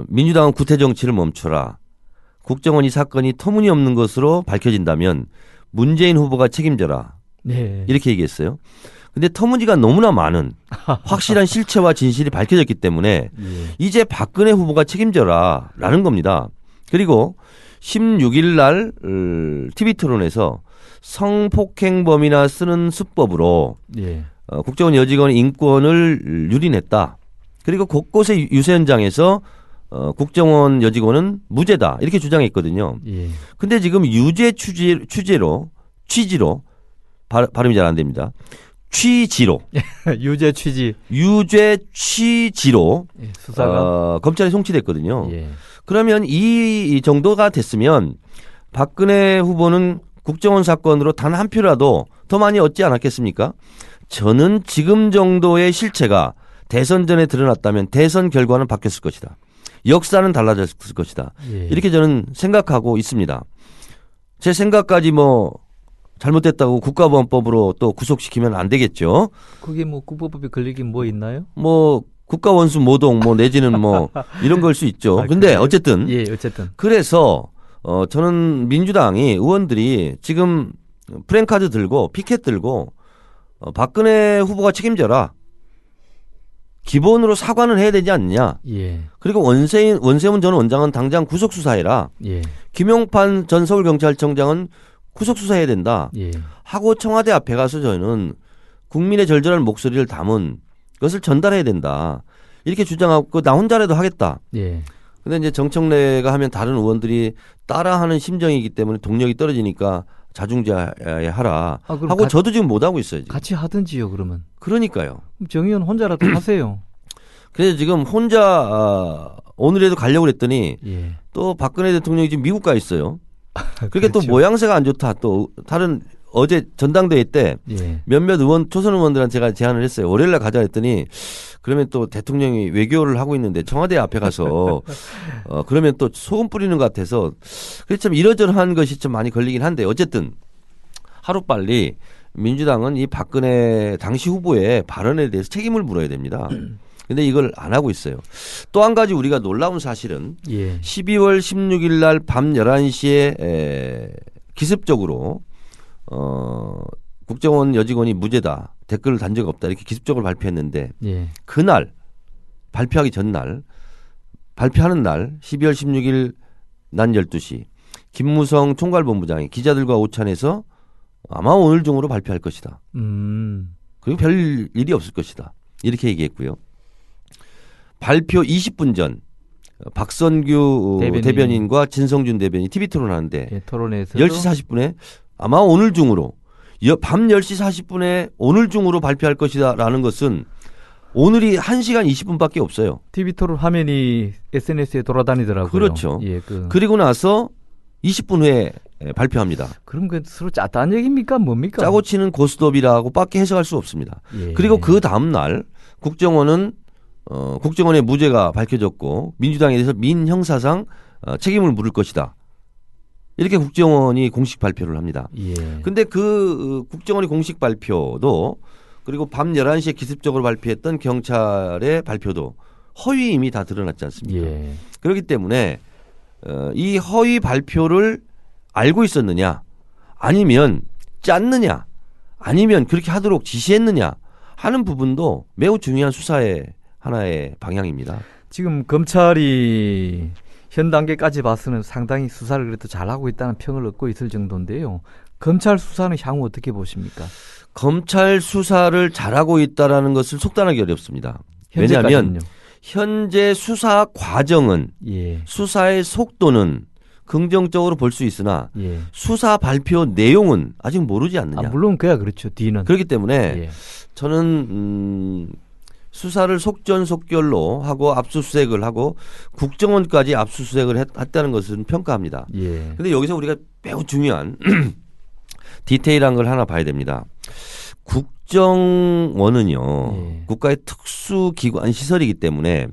민주당은 구태 정치를 멈춰라. 국정원 이 사건이 터무니없는 것으로 밝혀진다면 문재인 후보가 책임져라.
네.
이렇게 얘기했어요. 근데 터무니가 너무나 많은 확실한 실체와 진실이 밝혀졌기 때문에
예.
이제 박근혜 후보가 책임져라 라는 겁니다. 그리고 16일 날 TV 토론에서 성폭행범이나 쓰는 수법으로
예.
국정원 여직원의 인권을 유린했다. 그리고 곳곳의 유세 현장에서 국정원 여직원은 무죄다. 이렇게 주장했거든요.
예.
근데 지금 유죄 취지로 발음이 잘 안 됩니다. 취지로.
유죄 취지.
유죄 취지로
예, 수사가
검찰에 송치됐거든요.
예.
그러면 이 정도가 됐으면 박근혜 후보는 국정원 사건으로 단 한 표라도 더 많이 얻지 않았겠습니까? 저는 지금 정도의 실체가 대선 전에 드러났다면 대선 결과는 바뀌었을 것이다. 역사는 달라졌을 것이다.
예.
이렇게 저는 생각하고 있습니다. 제 생각까지 뭐 잘못됐다고 국가보안법으로 또 구속시키면 안 되겠죠.
그게 뭐 국법법에 걸리긴 뭐 있나요?
뭐 국가원수 모독 뭐 내지는 뭐 이런 걸 수 있죠.
아,
근데
그래요?
어쨌든
예, 어쨌든.
그래서 저는 민주당이 의원들이 지금 프랜카드 들고 피켓 들고 박근혜 후보가 책임져라. 기본으로 사과는 해야 되지 않느냐.
예.
그리고 원세훈 전 원장은 당장 구속 수사해라.
예.
김용판 전 서울경찰청장은 구속 수사해야 된다.
예.
하고 청와대 앞에 가서 저희는 국민의 절절한 목소리를 담은 것을 전달해야 된다. 이렇게 주장하고 나 혼자라도 하겠다.
예.
근데 이제 정청래가 하면 다른 의원들이 따라하는 심정이기 때문에 동력이 떨어지니까 자중자애하라.
아, 그럼
하고 저도 지금 못 하고 있어요. 지금.
같이 하든지요, 그러면.
그러니까요.
그럼 정 의원 혼자라도 하세요.
그래서 지금 혼자 오늘에도 가려고 그랬더니
예.
또 박근혜 대통령이 지금 미국 가 있어요. 그게 또
그렇죠.
모양새가 안 좋다. 또 다른 어제 전당대회 때
예.
몇몇 초선 의원들한테 제가 제안을 했어요. 월요일날 가자 했더니 그러면 또 대통령이 외교를 하고 있는데 청와대 앞에 가서 그러면 또 소금 뿌리는 것 같아서 그래서 참 이러저러한 것이 좀 많이 걸리긴 한데 어쨌든 하루빨리 민주당은 이 박근혜 당시 후보의 발언에 대해서 책임을 물어야 됩니다. 근데 이걸 안 하고 있어요. 또 한 가지 우리가 놀라운 사실은
예.
12월 16일 날 밤 11시에 기습적으로 국정원 여직원이 무죄다. 댓글을 단 적 없다. 이렇게 기습적으로 발표했는데
예.
그날 발표하기 전날 발표하는 날 12월 16일 낮 12시 김무성 총괄본부장이 기자들과 오찬에서 아마 오늘 중으로 발표할 것이다. 그리고 별 일이 없을 것이다. 이렇게 얘기했고요. 발표 20분 전 박선규 대변인과 진성준 대변인이 TV 토론하는데
예, 토론에서
10시 40분에 아마 오늘 중으로 밤 10시 40분에 오늘 중으로 발표할 것이다라는 것은 오늘이 1시간 20분밖에 없어요.
TV 토론 화면이 SNS에 돌아다니더라고요.
그렇죠.
예,
그리고 나서 20분 후에 발표합니다.
그럼 그 서로 짰다는 얘기입니까? 뭡니까?
짜고 치는 고스톱이라고 밖에 해석할 수 없습니다.
예.
그리고 그 다음 날 국정원은 국정원의 무죄가 밝혀졌고 민주당에 대해서 민형사상 책임을 물을 것이다. 이렇게 국정원이 공식 발표를 합니다.
예.
근데 그 국정원의 공식 발표도 그리고 밤 11시에 기습적으로 발표했던 경찰의 발표도 허위 이미 다 드러났지 않습니까?
예.
그렇기 때문에 이 허위 발표를 알고 있었느냐 아니면 짰느냐 아니면 그렇게 하도록 지시했느냐 하는 부분도 매우 중요한 수사의 하나의 방향입니다.
지금 검찰이 현 단계까지 봐서는 상당히 수사를 그래도 잘하고 있다는 평을 얻고 있을 정도인데요. 검찰 수사는 향후 어떻게 보십니까?
검찰 수사를 잘하고 있다라는 것을 속단하기 어렵습니다. 왜냐하면
현재까지는요.
현재 수사 과정은
예.
수사의 속도는 긍정적으로 볼 수 있으나
예.
수사 발표 내용은 아직 모르지 않느냐.
물론 그야 그렇죠. 뒤는.
그렇기 때문에
예.
저는 수사를 속전속결로 하고 압수수색을 하고 국정원까지 압수수색을 했다는 것은 평가합니다.
예.
근데 여기서 우리가 매우 중요한 디테일한 걸 하나 봐야 됩니다. 국정원은요.
예.
국가의 특수기관 시설이기 때문에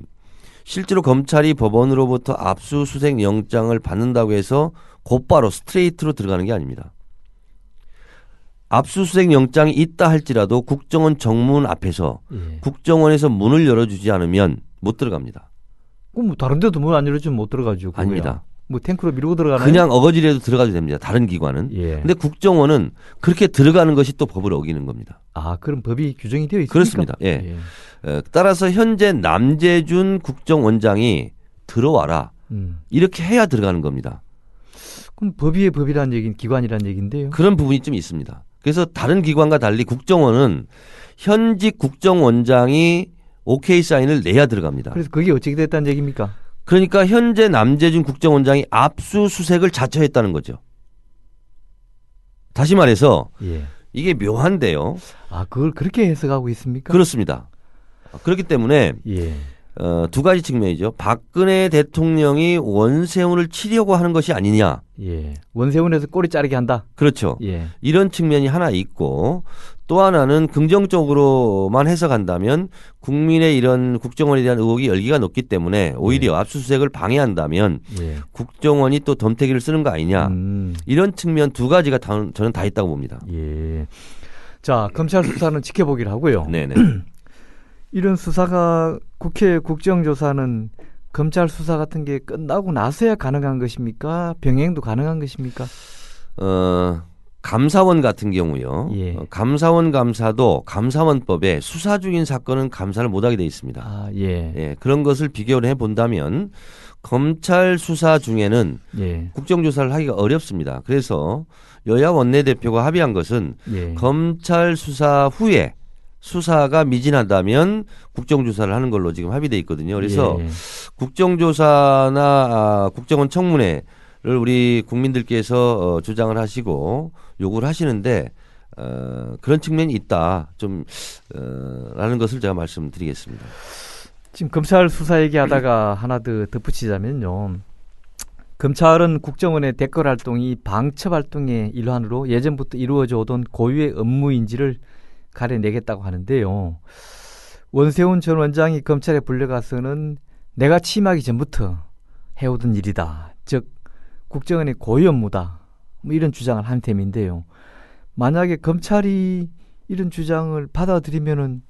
실제로 검찰이 법원으로부터 압수수색 영장을 받는다고 해서 곧바로 스트레이트로 들어가는 게 아닙니다. 압수수색 영장이 있다 할지라도 국정원 정문 앞에서
예.
국정원에서 문을 열어주지 않으면 못 들어갑니다.
그럼 뭐 다른 데도 문 안 열어주면 못 들어가죠. 그거야.
아닙니다.
뭐 탱크로 밀고 들어가나요?
그냥 어거지라도 들어가도 됩니다. 다른 기관은.
예.
근데 국정원은 그렇게 들어가는 것이 또 법을 어기는 겁니다.
아, 그럼 법이 규정이 되어 있습니까?
그렇습니다. 예. 따라서 현재 남재준 국정원장이 들어와라. 이렇게 해야 들어가는 겁니다.
그럼 법이 위에 법이라는 얘기는 기관이라는 얘기인데요.
그런 부분이 좀 있습니다. 그래서 다른 기관과 달리 국정원은 현직 국정원장이 오케이 사인을 내야 들어갑니다.
그래서 그게 어떻게 됐다는 얘기입니까?
그러니까 현재 남재준 국정원장이 압수수색을 자처했다는 거죠. 다시 말해서
예.
이게 묘한데요.
아, 그걸 그렇게 해석하고 있습니까?
그렇습니다. 그렇기 때문에
예.
두 가지 측면이죠. 박근혜 대통령이 원세훈을 치려고 하는 것이 아니냐.
예. 원세훈에서 꼬리 자르게 한다.
그렇죠.
예.
이런 측면이 하나 있고 또 하나는 긍정적으로만 해석한다면 국민의 이런 국정원에 대한 의혹이 열기가 높기 때문에 오히려 압수수색을 방해한다면
예.
국정원이 또 덤태기를 쓰는 거 아니냐. 이런 측면 두 가지가 저는 다 있다고 봅니다.
예. 자, 검찰 수사는 지켜보기로 하고요.
네네.
이런 수사가 국회 국정조사는 검찰 수사 같은 게 끝나고 나서야 가능한 것입니까? 병행도 가능한 것입니까?
감사원 같은 경우요.
예.
감사원 감사도 감사원법에 수사 중인 사건은 감사를 못하게 돼 있습니다.
아, 예.
예, 그런 것을 비교를 해본다면 검찰 수사 중에는
예.
국정조사를 하기가 어렵습니다. 그래서 여야 원내대표가 합의한 것은
예.
검찰 수사 후에 수사가 미진하다면 국정조사를 하는 걸로 지금 합의돼 있거든요. 그래서
예.
국정조사나 국정원 청문회를 우리 국민들께서 주장을 하시고 요구를 하시는데 그런 측면이 있다 좀 라는 것을 제가 말씀드리겠습니다.
지금 검찰 수사 얘기하다가 하나 더 덧붙이자면요. 검찰은 국정원의 댓글 활동이 방첩 활동의 일환으로 예전부터 이루어져 오던 고유의 업무인지를 가려내겠다고 하는데요. 원세훈 전 원장이 검찰에 불려가서는 내가 취임하기 전부터 해오던 일이다. 즉 국정원의 고유 업무다. 뭐 이런 주장을 한 셈인데요. 만약에 검찰이 이런 주장을 받아들이면은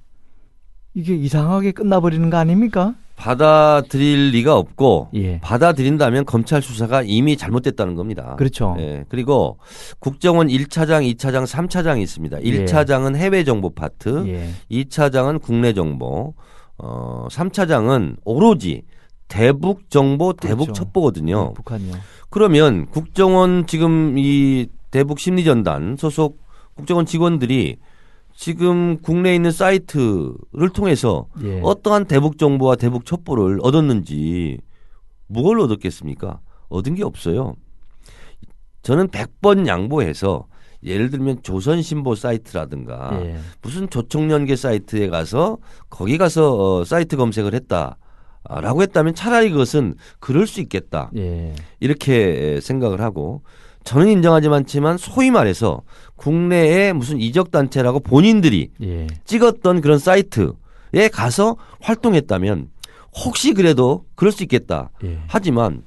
이게 이상하게 끝나버리는 거 아닙니까?
받아들일 리가 없고
예.
받아들인다면 검찰 수사가 이미 잘못됐다는 겁니다.
그렇죠.
예. 그리고 국정원 1차장, 2차장, 3차장이 있습니다. 1차장은 해외 정보 파트,
예.
2차장은 국내 정보, 3차장은 오로지 대북 정보, 대북
그렇죠.
첩보거든요.
네, 북한이요.
그러면 국정원 지금 이 대북 심리전단 소속 국정원 직원들이 지금 국내에 있는 사이트를 통해서
예.
어떠한 대북 정보와 대북 첩보를 얻었는지 뭘 얻었겠습니까? 얻은 게 없어요. 저는 100번 양보해서 예를 들면 조선신보 사이트라든가
예.
무슨 조총련계 사이트에 가서 거기 가서 사이트 검색을 했다라고 했다면 차라리 그것은 그럴 수 있겠다.
예.
이렇게 생각을 하고 저는 인정하지 않지만 소위 말해서 국내에 무슨 이적단체라고 본인들이
예.
찍었던 그런 사이트에 가서 활동했다면 혹시 그래도 그럴 수 있겠다.
예.
하지만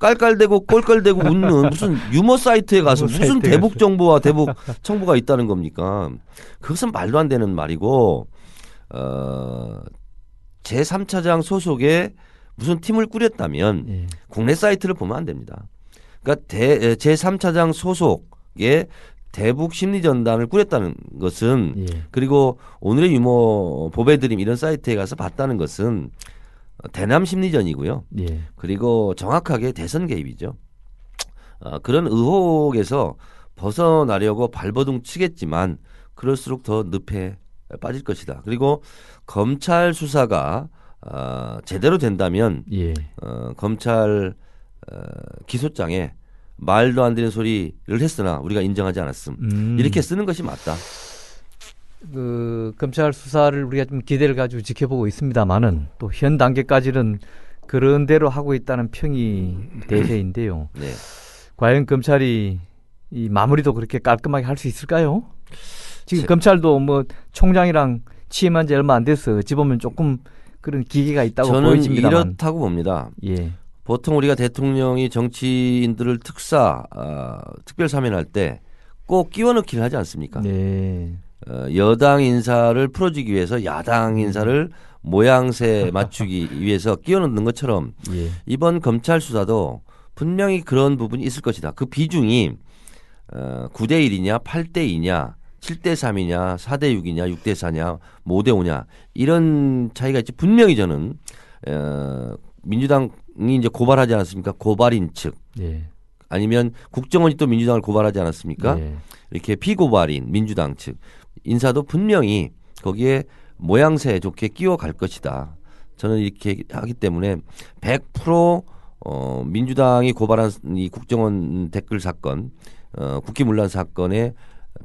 깔깔대고 꼴깔대고 웃는 무슨 유머 사이트에 가서
유머
무슨
사이트에
대북
가서.
정보와 대북 청부가 있다는 겁니까? 그것은 말도 안 되는 말이고 제3차장 소속의 무슨 팀을 꾸렸다면
예.
국내 사이트를 보면 안 됩니다. 그러니까 제3차장 소속의 대북 심리전단을 꾸렸다는 것은
예.
그리고 오늘의 유머 보배드림 이런 사이트에 가서 봤다는 것은 대남 심리전이고요.
예.
그리고 정확하게 대선 개입이죠. 그런 의혹에서 벗어나려고 발버둥 치겠지만 그럴수록 더 늪에 빠질 것이다. 그리고 검찰 수사가 제대로 된다면
예.
검찰 기소장에 말도 안 되는 소리를 했으나 우리가 인정하지 않았음. 이렇게 쓰는 것이 맞다.
그 검찰 수사를 우리가 좀 기대를 가지고 지켜보고 있습니다만은 또 현 단계까지는 그런 대로 하고 있다는 평이 대세인데요.
네.
과연 검찰이 이 마무리도 그렇게 깔끔하게 할 수 있을까요? 지금 검찰도 뭐 총장이랑 취임한 지 얼마 안 돼서 어찌 보면 조금 그런 기계가 있다고
저는
보여집니다만.
이렇다고 봅니다.
예.
보통 우리가 대통령이 정치인들을 특별 사면할 때 꼭 끼워넣기를 하지 않습니까?
네.
여당 인사를 풀어주기 위해서 야당 인사를 모양새 맞추기 위해서 끼워넣는 것처럼
예.
이번 검찰 수사도 분명히 그런 부분이 있을 것이다. 그 비중이 9대 1이냐 8대 2냐 7대 3이냐 4대 6이냐 6대 4냐 5대 5냐 이런 차이가 있지. 분명히 저는 민주당이 이제 고발하지 않았습니까? 고발인 측
예.
아니면 국정원이 또 민주당을 고발하지 않았습니까?
예.
이렇게 피고발인 민주당 측 인사도 분명히 거기에 모양새 좋게 끼워갈 것이다. 저는 이렇게 하기 때문에 100% 민주당이 고발한 이 국정원 댓글 사건, 국기문란 사건에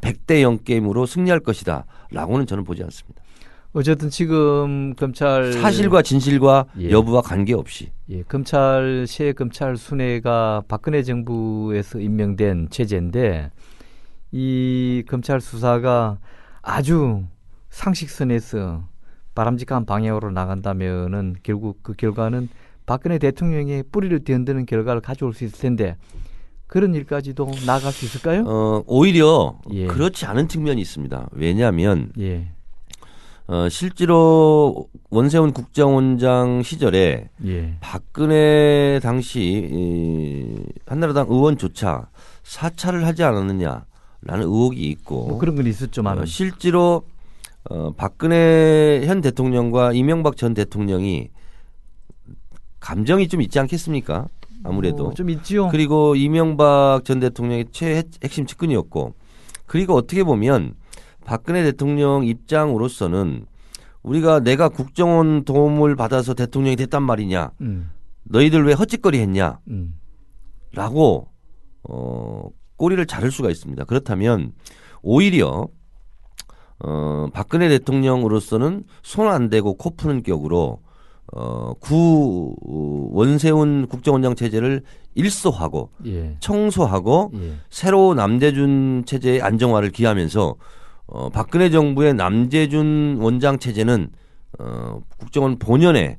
100대 0 게임으로 승리할 것이다. 라고는 저는 보지 않습니다.
어쨌든 지금 검찰
사실과 진실과
예.
여부와 관계없이.
예, 새 검찰 순회가 박근혜 정부에서 임명된 체제인데 이 검찰 수사가 아주 상식선에서 바람직한 방향으로 나간다면은 결국 그 결과는 박근혜 대통령의 뿌리를 뒤흔드는 결과를 가져올 수 있을 텐데 그런 일까지도 나아갈 수 있을까요?
오히려
예.
그렇지 않은 측면이 있습니다. 왜냐하면
예,
실제로 원세훈 국정원장 시절에
예,
박근혜 당시 한나라당 의원조차 사찰을 하지 않았느냐라는 의혹이 있고
뭐 그런 건 있었지만
실제로 박근혜 현 대통령과 이명박 전 대통령이 감정이 좀 있지 않겠습니까? 아무래도
좀 있지요.
그리고 이명박 전 대통령의 핵심 측근이었고 그리고 어떻게 보면 박근혜 대통령 입장으로서는 우리가 내가 국정원 도움을 받아서 대통령이 됐단 말이냐. 너희들 왜 헛짓거리 했냐. 라고 꼬리를 자를 수가 있습니다. 그렇다면 오히려 박근혜 대통령으로서는 손 안 대고 코 푸는 격으로 원세훈 국정원장 체제를 일소하고
예,
청소하고
예,
새로 남재준 체제의 안정화를 기하면서 박근혜 정부의 남재준 원장 체제는 국정원 본연의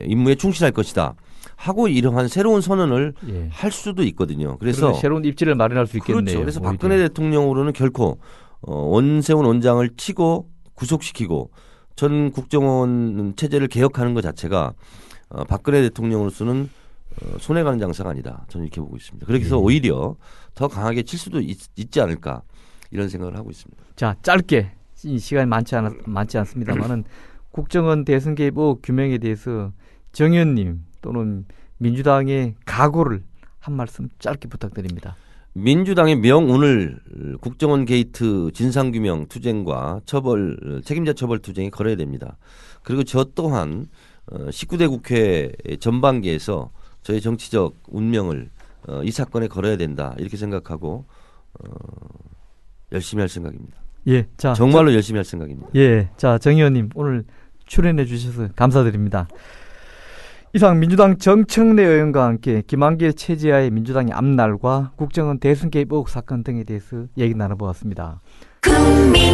임무에 충실할 것이다 하고 이러한 새로운 선언을
예.
할 수도 있거든요. 그래서
그러면 새로운 입지를 마련할 수 있겠네요.
그렇죠. 그래서
오히려.
박근혜 대통령으로는 결코 원세훈 원장을 치고 구속시키고 전 국정원 체제를 개혁하는 것 자체가 박근혜 대통령으로서는 손해가는 장사가 아니다. 저는 이렇게 보고 있습니다. 그래서 오히려 더 강하게 칠 수도 있지 않을까 이런 생각을 하고 있습니다.
자, 짧게 이 시간이 많지 않습니다만은 국정원 대선 개입 의혹 규명에 대해서 정 의원님 또는 민주당의 각오를 한 말씀 짧게 부탁드립니다.
민주당의 명운을 국정원 게이트 진상규명 투쟁과 책임자 처벌 투쟁에 걸어야 됩니다. 그리고 저 또한 19대 국회 전반기에서 저의 정치적 운명을 이 사건에 걸어야 된다 이렇게 생각하고 열심히 할 생각입니다.
예, 자
정말로 열심히 할 생각입니다.
예, 자 정 의원님 오늘 출연해 주셔서 감사드립니다. 이상 민주당 정청래 의원과 함께 김한길 체제하의 민주당의 앞날과 국정원 대선 개입 의혹 사건 등에 대해서 얘기 나눠보았습니다.
국민TV